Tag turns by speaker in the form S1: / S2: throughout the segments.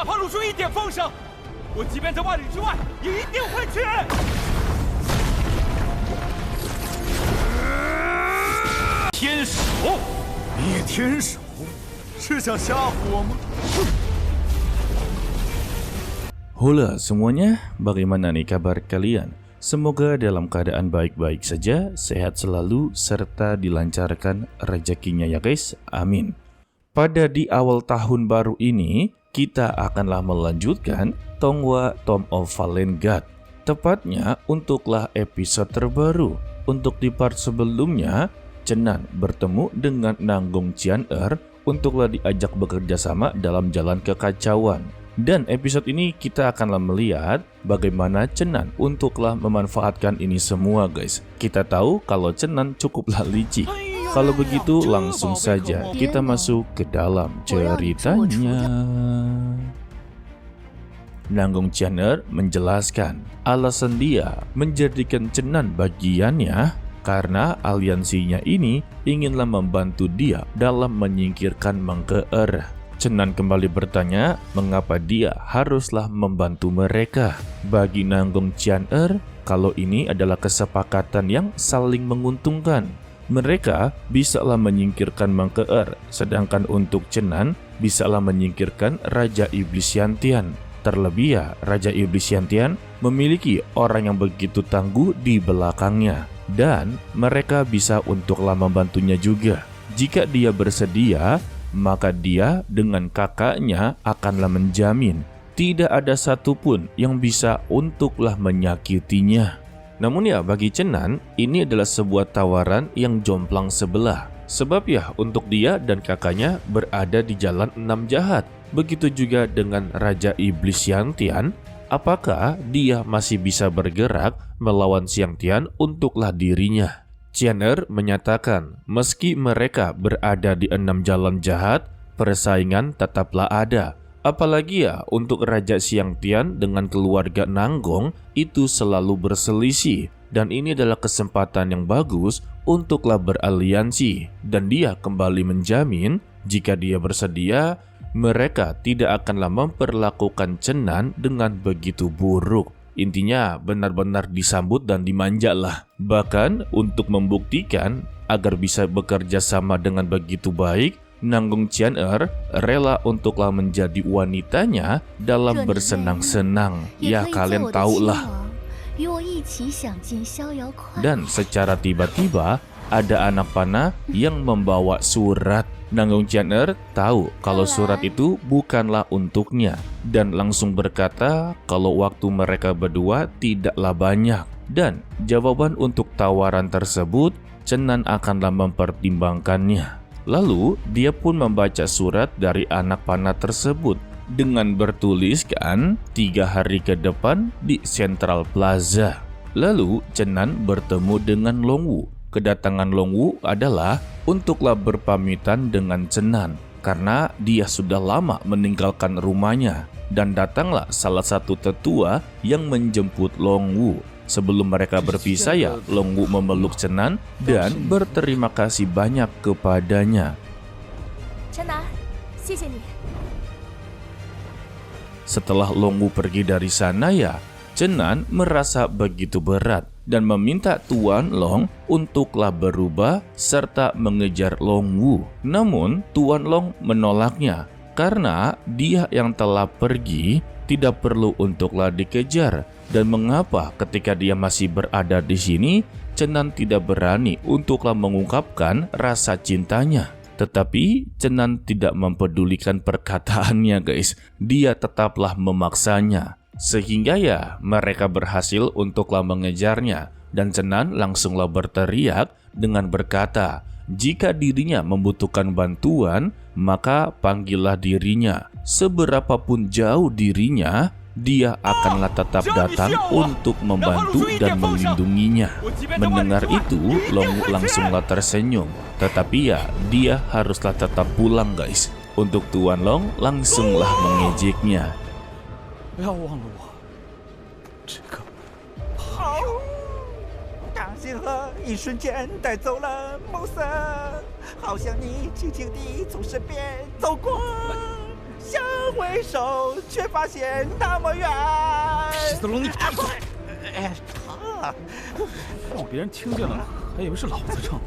S1: 哪怕露出一点风声，我即便在万里之外，也一定会去。天手，
S2: 灭天手，是想吓唬我吗？
S3: Halo semuanya, bagaimana nih kabar kalian? Semoga dalam keadaan baik-baik saja, sehat selalu, serta dilancarkan rezekinya ya guys, amin. Pada di awal tahun baru ini, kita akanlah melanjutkan Tonghua Tomb of Fallen God. Tepatnya untuklah episode terbaru. Untuk di part sebelumnya, Chenan bertemu dengan Nanggong Qian-er untuklah diajak bekerja sama dalam jalan kekacauan. Dan episode ini kita akanlah melihat bagaimana Chenan untuklah memanfaatkan ini semua guys. Kita tahu kalau Chenan cukuplah licik. Kalau begitu langsung saja kita masuk ke dalam ceritanya. Nanggong Qian-er menjelaskan alasan dia menjadikan Chenan bagiannya karena aliansinya ini inginlah membantu dia dalam menyingkirkan Mengke-er. Chenan kembali bertanya mengapa dia haruslah membantu mereka. Bagi Nanggong Qian-er, kalau ini adalah kesepakatan yang saling menguntungkan. Mereka bisalah menyingkirkan Mengke-er, sedangkan untuk Chenan bisalah menyingkirkan Raja Iblis Yantian. Terlebih ya, Raja Iblis Yantian memiliki orang yang begitu tangguh di belakangnya. Dan mereka bisa untuklah membantunya juga. Jika dia bersedia, maka dia dengan kakaknya akanlah menjamin tidak ada satupun yang bisa untuklah menyakitinya. Namun ya bagi Chenan ini adalah sebuah tawaran yang jomplang sebelah. Sebab ya untuk dia dan kakaknya berada di jalan 6 jahat. Begitu juga dengan Raja Iblis Yantian. Apakah dia masih bisa bergerak melawan Xiangtian untuklah dirinya? Qian-er menyatakan meski mereka berada di 6 jalan jahat, persaingan tetaplah ada. Apalagi ya untuk Raja Xiangtian dengan keluarga Nanggong itu selalu berselisih. Dan ini adalah kesempatan yang bagus untuklah beraliansi. Dan dia kembali menjamin jika dia bersedia, mereka tidak akanlah memperlakukan Chenan dengan begitu buruk. Intinya benar-benar disambut dan dimanjalah. Bahkan untuk membuktikan agar bisa bekerja sama dengan begitu baik, Nanggong Qian-er rela untuklah menjadi wanitanya dalam bersenang-senang. Ya kalian tahulah. Dan secara tiba-tiba ada anak panah yang membawa surat. Nanggong Qian-er tahu kalau surat itu bukanlah untuknya dan langsung berkata kalau waktu mereka berdua tidaklah banyak. Dan jawaban untuk tawaran tersebut Chenan akanlah mempertimbangkannya. Lalu dia pun membaca surat dari anak panah tersebut dengan bertuliskan 3 hari ke depan di Central Plaza. Lalu Chenan bertemu dengan Long Wu. Kedatangan Long Wu adalah untuklah berpamitan dengan Chenan karena dia sudah lama meninggalkan rumahnya. Dan datanglah salah satu tetua yang menjemput Long Wu. Sebelum mereka berpisah ya, Long Wu memeluk Chenan dan berterima kasih banyak kepadanya. Setelah Long Wu pergi dari sana ya, Chenan merasa begitu berat dan meminta Tuan Long untuklah berubah serta mengejar Long Wu. Namun Tuan Long menolaknya karena dia yang telah pergi tidak perlu untuklah dikejar. Dan mengapa ketika dia masih berada di sini, Chenan tidak berani untuklah mengungkapkan rasa cintanya. Tetapi Chenan tidak mempedulikan perkataannya guys. Dia tetaplah memaksanya. Sehingga ya mereka berhasil untuklah mengejarnya. Dan Chenan langsunglah berteriak dengan berkata, jika dirinya membutuhkan bantuan, maka panggillah dirinya. Seberapapun jauh dirinya, dia akanlah tetap datang untuk membantu dan melindunginya. Mendengar itu, Long Wu langsunglah tersenyum. Tetapi ya, dia haruslah tetap pulang guys. Untuk Tuan Long langsunglah mengejeknya.
S2: 不要忘了我，这个
S4: 好，大星河一瞬间带走了梦森，好像你轻轻地从身边走过，像回首，却发现那么远。
S1: 死龙，你
S4: 哎，他
S1: 让别人听见了，还以为是老子唱。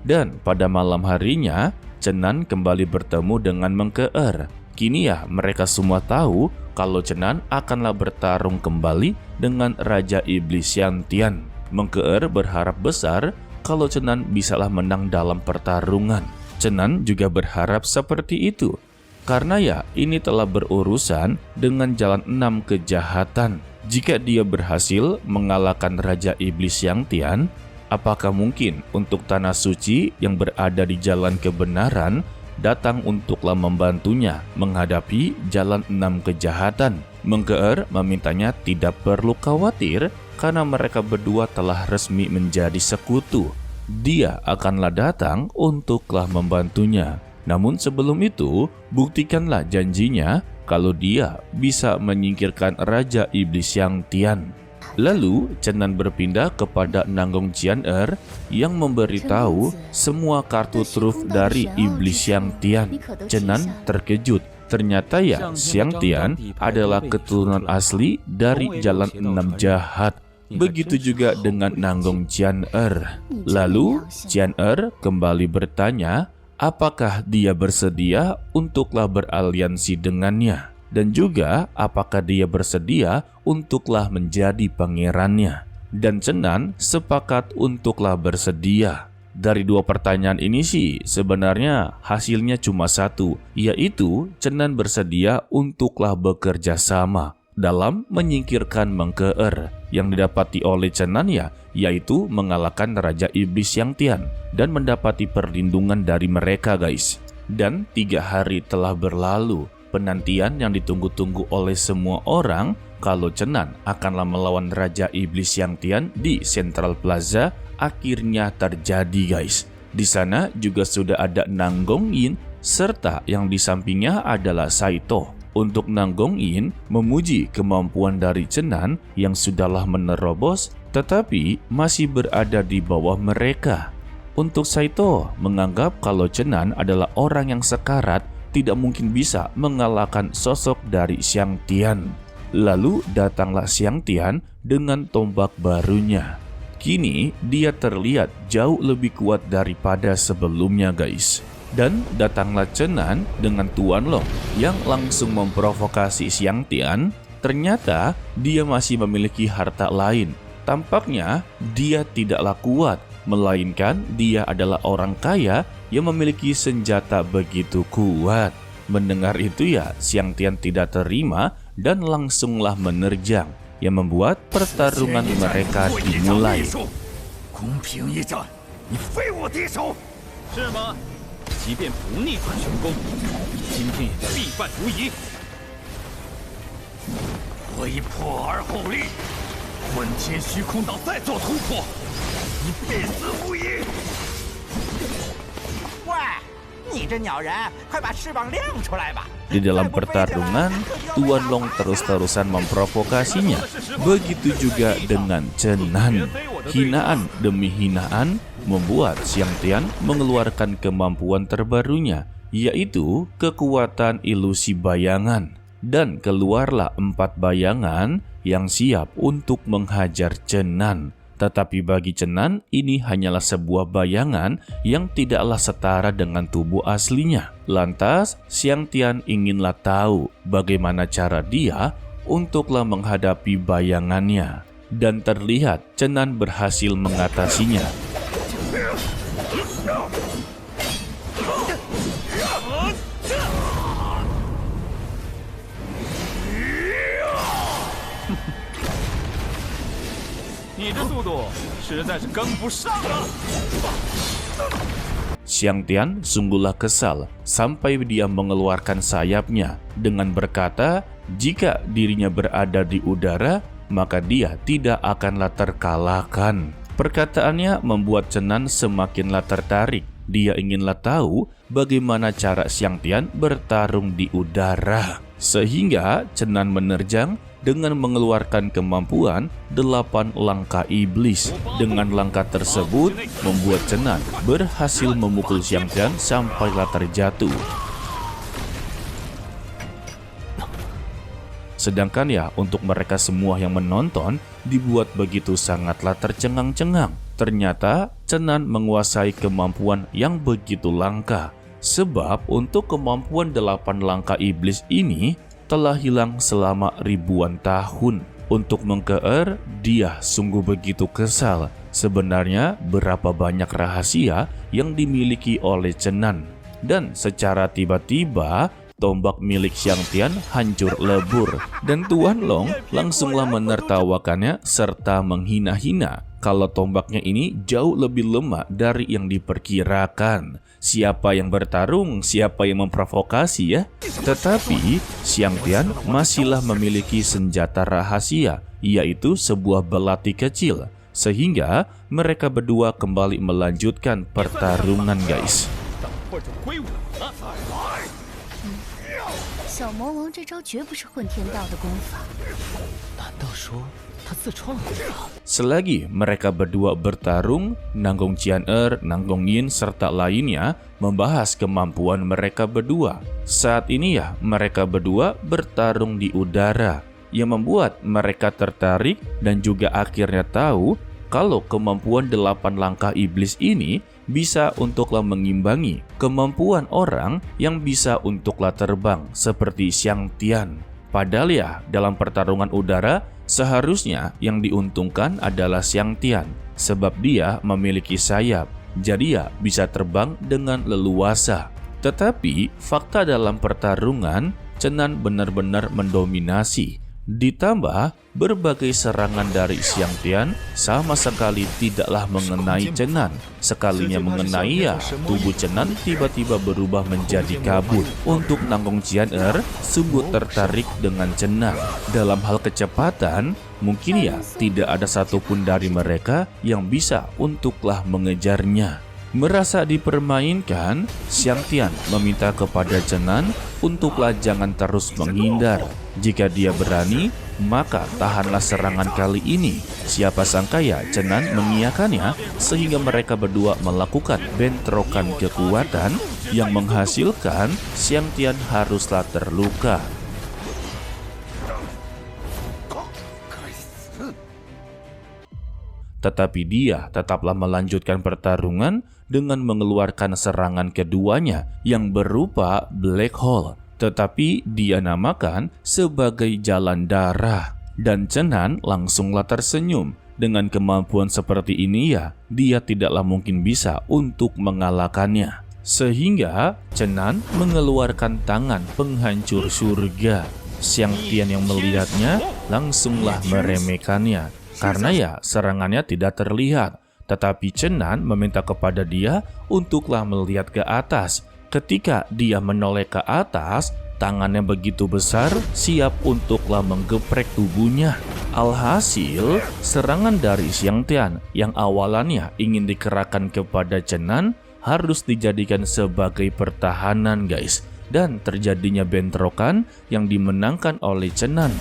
S3: Dan pada malam harinya, Chenan kembali bertemu dengan Mengkeer. Kini ya mereka semua tahu kalau Chenan akanlah bertarung kembali dengan Raja Iblis Xiangtian. Mengkeer berharap besar kalau Chenan bisalah menang dalam pertarungan. Chenan juga berharap seperti itu. Karena ya ini telah berurusan dengan jalan 6 kejahatan. Jika dia berhasil mengalahkan Raja Iblis Xiangtian, apakah mungkin untuk tanah suci yang berada di jalan kebenaran datang untuklah membantunya menghadapi jalan 6 kejahatan? Mengkeer memintanya tidak perlu khawatir karena mereka berdua telah resmi menjadi sekutu. Dia akanlah datang untuklah membantunya. Namun sebelum itu, buktikanlah janjinya kalau dia bisa menyingkirkan Raja Iblis Xiangtian. Lalu, Chenan berpindah kepada Nanggong Qianer yang memberitahu semua kartu truf dari Iblis Xiangtian. Chenan terkejut. Ternyata ya, Xiangtian adalah keturunan asli dari jalan 6 jahat. Begitu juga dengan Nanggong Qianer. Lalu, Qianer kembali bertanya, apakah dia bersedia untuklah beraliansi dengannya? Dan juga apakah dia bersedia untuklah menjadi pangerannya? Dan Chenan sepakat untuklah bersedia. Dari dua pertanyaan ini sih sebenarnya hasilnya cuma satu, yaitu Chenan bersedia untuklah bekerja sama dalam menyingkirkan Mengkeer. Yang didapati oleh Chenan ya, yaitu mengalahkan Raja Iblis Xiangtian dan mendapati perlindungan dari mereka guys. Dan 3 hari telah berlalu. Penantian yang ditunggu-tunggu oleh semua orang kalau Chenan akanlah melawan Raja Iblis Xiangtian di Central Plaza akhirnya terjadi guys. Di sana juga sudah ada Nanggong Yin serta yang di sampingnya adalah Saito. Untuk Nanggong Yin memuji kemampuan dari Chenan yang sudahlah menerobos tetapi masih berada di bawah mereka. Untuk Saito menganggap kalau Chenan adalah orang yang sekarat, tidak mungkin bisa mengalahkan sosok dari Xiangtian. Lalu datanglah Xiangtian dengan tombak barunya. Kini dia terlihat jauh lebih kuat daripada sebelumnya guys. Dan datanglah Chenan dengan Tuan Long yang langsung memprovokasi Xiangtian. Ternyata dia masih memiliki harta lain. Tampaknya dia tidaklah kuat, melainkan dia adalah orang kaya yang memiliki senjata begitu kuat. Mendengar itu ya, Xiangtian tidak terima dan langsunglah menerjang, yang membuat pertarungan mereka dimulai.
S2: 公平一战，你非我敌手。
S1: 是吗？即便不逆反成功，今天也必败无疑。
S2: 我已破而后立，混天虚空岛再做突破，你必死无疑。
S4: 喂，你这鸟人，快把翅膀亮出来吧！
S3: Di dalam pertarungan, Tuan Long terus-terusan memprovokasinya. Begitu juga dengan Chenan. Hinaan demi hinaan membuat Xiangtian mengeluarkan kemampuan terbarunya, yaitu kekuatan ilusi bayangan. Dan keluarlah 4 bayangan yang siap untuk menghajar Chenan. Tetapi bagi Chenan, ini hanyalah sebuah bayangan yang tidaklah setara dengan tubuh aslinya. Lantas, Xiangtian inginlah tahu bagaimana cara dia untuklah menghadapi bayangannya. Dan terlihat Chenan berhasil mengatasinya. Xiangtian sungguhlah kesal sampai dia mengeluarkan sayapnya dengan berkata jika dirinya berada di udara maka dia tidak akanlah terkalahkan. Perkataannya membuat Chenan semakinlah tertarik. Dia inginlah tahu bagaimana cara Xiangtian bertarung di udara. Sehingga Chenan menerjang dengan mengeluarkan kemampuan 8 langkah iblis. Dengan langkah tersebut membuat Chenan berhasil memukul Xiangtian sampailah terjatuh. Sedangkan ya untuk mereka semua yang menonton dibuat begitu sangatlah tercengang-cengang. Ternyata Chenan menguasai kemampuan yang begitu langka. Sebab untuk kemampuan 8 langkah iblis ini telah hilang selama ribuan tahun. Untuk Mengkeer, dia sungguh begitu kesal. Sebenarnya berapa banyak rahasia yang dimiliki oleh Chenan. Dan secara tiba-tiba tombak milik Xiangtian hancur lebur. Dan Tuan Long langsunglah menertawakannya serta menghina-hina kalau tombaknya ini jauh lebih lemah dari yang diperkirakan. Siapa yang bertarung, siapa yang memprovokasi ya? Tetapi Xiangtian masihlah memiliki senjata rahasia, yaitu sebuah belati kecil. Sehingga mereka berdua kembali melanjutkan pertarungan guys.
S1: 或者归我了。
S5: 小魔王这招绝不是混天道的功法，
S2: 难道说他自创的功法？
S3: Selagi mereka berdua bertarung, Nanggong Qianer, Nanggong Yin, serta lainnya membahas kemampuan mereka berdua. Saat ini ya, mereka berdua bertarung di udara, yang membuat mereka tertarik dan juga akhirnya tahu kalau kemampuan 8 langkah iblis ini bisa untuklah mengimbangi kemampuan orang yang bisa untuklah terbang seperti Xiangtian. Padahal ya, dalam pertarungan udara seharusnya yang diuntungkan adalah Xiangtian, sebab dia memiliki sayap, jadi ya bisa terbang dengan leluasa. Tetapi fakta dalam pertarungan, Chenan benar-benar mendominasi. Ditambah berbagai serangan dari Xiangtian sama sekali tidaklah mengenai Chenan. Sekalinya mengenai ya, tubuh Chenan tiba-tiba berubah menjadi kabut. Untuk Nanggong Qianer sungguh tertarik dengan Chenan. Dalam hal kecepatan, mungkin ya tidak ada satupun dari mereka yang bisa untuklah mengejarnya. Merasa dipermainkan, Xiangtian meminta kepada Chenan untuklah jangan terus menghindar. Jika dia berani, maka tahanlah serangan kali ini. Siapa sangka ya Chenan mengiyakannya, sehingga mereka berdua melakukan bentrokan kekuatan yang menghasilkan Xiangtian haruslah terluka. Tetapi dia tetaplah melanjutkan pertarungan dengan mengeluarkan serangan keduanya yang berupa Black Hole. Tetapi dia namakan sebagai jalan darah. Dan Chenan langsunglah tersenyum. Dengan kemampuan seperti ini ya, dia tidaklah mungkin bisa untuk mengalahkannya. Sehingga Chenan mengeluarkan tangan penghancur surga. Xiangtian yang melihatnya langsunglah meremehkannya. Karena ya serangannya tidak terlihat. Tetapi Chenan meminta kepada dia untuklah melihat ke atas. Ketika dia menoleh ke atas, tangannya begitu besar, siap untuklah menggeprek tubuhnya. Alhasil, serangan dari Xiangtian yang awalannya ingin dikerahkan kepada Chenan harus dijadikan sebagai pertahanan guys. Dan terjadinya bentrokan yang dimenangkan oleh Chenan.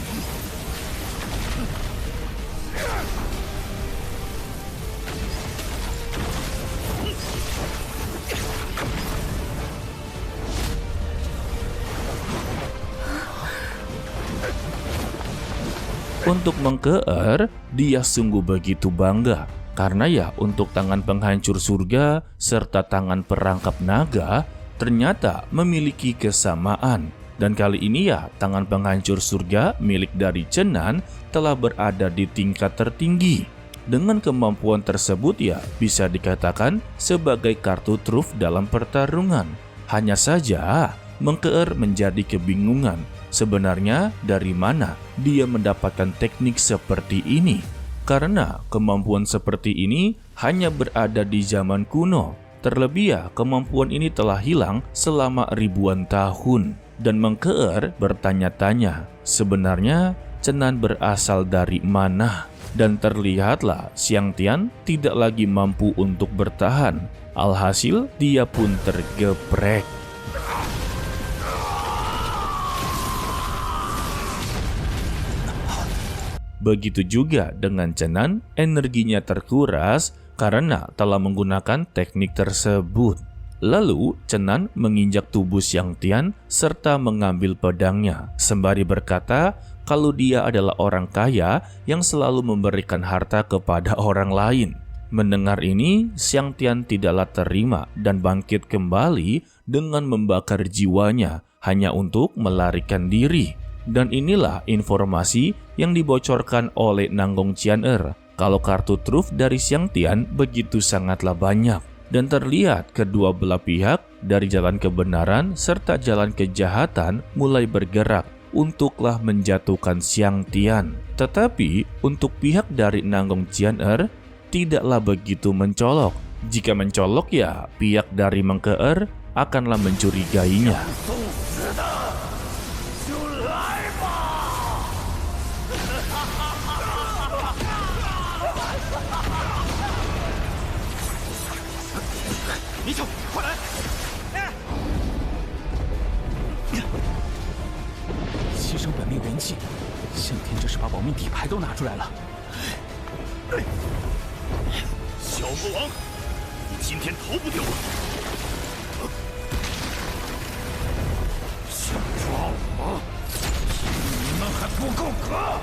S3: Untuk Mengkeer, dia sungguh begitu bangga. Karena ya untuk tangan penghancur surga serta tangan perangkap naga ternyata memiliki kesamaan. Dan kali ini ya tangan penghancur surga milik dari Chenan telah berada di tingkat tertinggi. Dengan kemampuan tersebut ya bisa dikatakan sebagai kartu truf dalam pertarungan. Hanya saja Mengkeer menjadi kebingungan. Sebenarnya dari mana dia mendapatkan teknik seperti ini? Karena kemampuan seperti ini hanya berada di zaman kuno. Terlebih ya kemampuan ini telah hilang selama ribuan tahun. Dan Mengkeer bertanya-tanya, sebenarnya Chenan berasal dari mana? Dan terlihatlah Xiangtian tidak lagi mampu untuk bertahan. Alhasil dia pun tergeprek. Begitu juga dengan Chenan, energinya terkuras karena telah menggunakan teknik tersebut. Lalu Chenan menginjak tubuh Xiangtian serta mengambil pedangnya, sembari berkata kalau dia adalah orang kaya yang selalu memberikan harta kepada orang lain. Mendengar ini, Xiangtian tidaklah terima dan bangkit kembali dengan membakar jiwanya hanya untuk melarikan diri. Dan inilah informasi yang dibocorkan oleh Nanggong Qianer kalau kartu truf dari Xiangtian begitu sangatlah banyak. Dan terlihat kedua belah pihak dari jalan kebenaran serta jalan kejahatan mulai bergerak untuklah menjatuhkan Xiangtian. Tetapi untuk pihak dari Nanggong Qianer tidaklah begitu mencolok. Jika mencolok ya pihak dari Mengke'er akanlah mencurigainya.
S1: 李九，快来！牺牲本命元气，向天这是把保命底牌都拿出来了。
S2: 小魔王，你今天逃不掉了！想抓我？你们还不够格！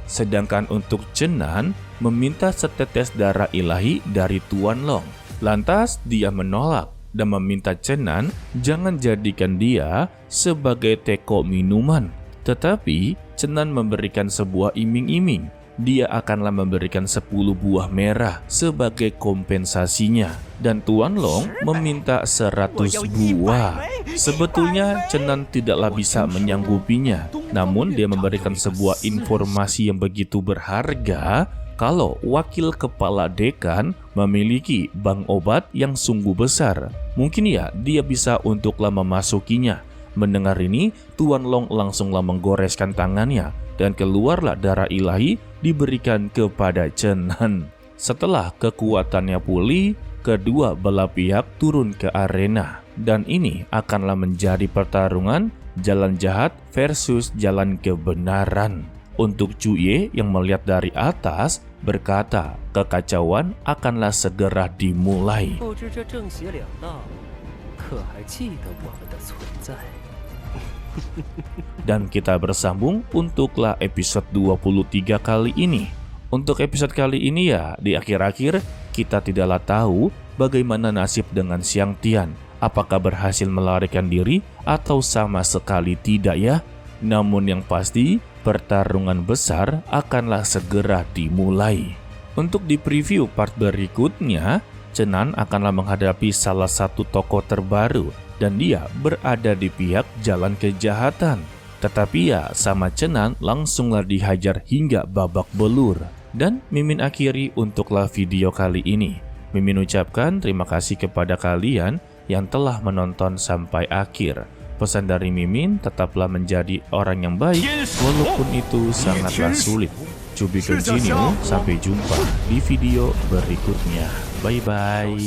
S3: Sedangkan untuk Chenan meminta setetes darah ilahi dari Tuan Long. Lantas dia menolak dan meminta Chenan jangan jadikan dia sebagai teko minuman. Tetapi Chenan memberikan sebuah iming-iming. Dia akanlah memberikan 10 buah merah sebagai kompensasinya. Dan Tuan Long meminta 100 buah. Sebetulnya Chenan tidaklah bisa menyanggupinya. Namun dia memberikan sebuah informasi yang begitu berharga kalau wakil kepala dekan memiliki bank obat yang sungguh besar. Mungkin ya dia bisa untuklah memasukinya. Mendengar ini, Tuan Long langsunglah menggoreskan tangannya dan keluarlah darah ilahi diberikan kepada Chenan. Setelah kekuatannya pulih, kedua belah pihak turun ke arena. Dan ini akanlah menjadi pertarungan jalan jahat versus jalan kebenaran. Untuk Cuye yang melihat dari atas berkata kekacauan akanlah segera dimulai. Dan kita bersambung untuklah episode 23 kali ini. Untuk episode kali ini ya, di akhir-akhir kita tidaklah tahu bagaimana nasib dengan Xiangtian. Apakah berhasil melarikan diri atau sama sekali tidak ya? Namun yang pasti, pertarungan besar akanlah segera dimulai. Untuk di preview part berikutnya, Chenan akanlah menghadapi salah satu tokoh terbaru dan dia berada di pihak jalan kejahatan. Tetapi ya sama Chenan langsunglah dihajar hingga babak belur. Dan Mimin akhiri untuklah video kali ini. Mimin ucapkan terima kasih kepada kalian yang telah menonton sampai akhir. Pesan dari Mimin, tetaplah menjadi orang yang baik walaupun itu sangatlah sulit. To be continue, sampai jumpa di video berikutnya. Bye bye.